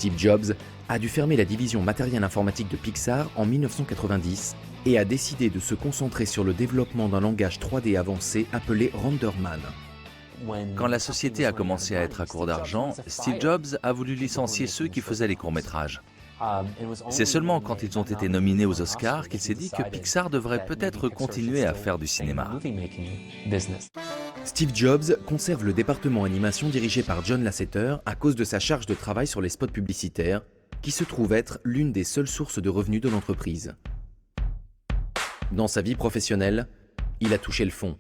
Steve Jobs a dû fermer la division matériel informatique de Pixar en 1990 et a décidé de se concentrer sur le développement d'un langage 3D avancé appelé RenderMan. Quand la société a commencé à être à court d'argent, Steve Jobs a voulu licencier ceux qui faisaient les courts-métrages. C'est seulement quand ils ont été nominés aux Oscars qu'il s'est dit que Pixar devrait peut-être continuer à faire du cinéma. Steve Jobs conserve le département animation dirigé par John Lasseter à cause de sa charge de travail sur les spots publicitaires, qui se trouve être l'une des seules sources de revenus de l'entreprise. Dans sa vie professionnelle, il a touché le fond.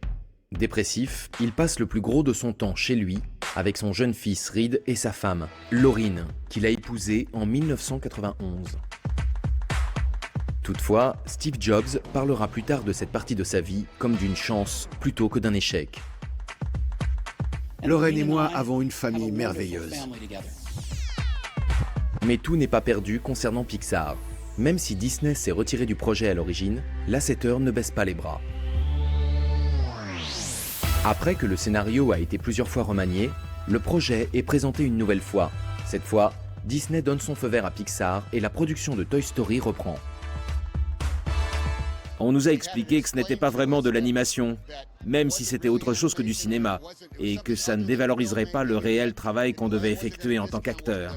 Dépressif, il passe le plus gros de son temps chez lui, avec son jeune fils Reed et sa femme, Lauryn, qu'il a épousée en 1991. Toutefois, Steve Jobs parlera plus tard de cette partie de sa vie comme d'une chance plutôt que d'un échec. Lauryn et moi avons une famille merveilleuse. Mais tout n'est pas perdu concernant Pixar. Même si Disney s'est retiré du projet à l'origine, Lasseter ne baisse pas les bras. Après que le scénario a été plusieurs fois remanié, le projet est présenté une nouvelle fois. Cette fois, Disney donne son feu vert à Pixar et la production de Toy Story reprend. On nous a expliqué que ce n'était pas vraiment de l'animation, même si c'était autre chose que du cinéma, et que ça ne dévaloriserait pas le réel travail qu'on devait effectuer en tant qu'acteur.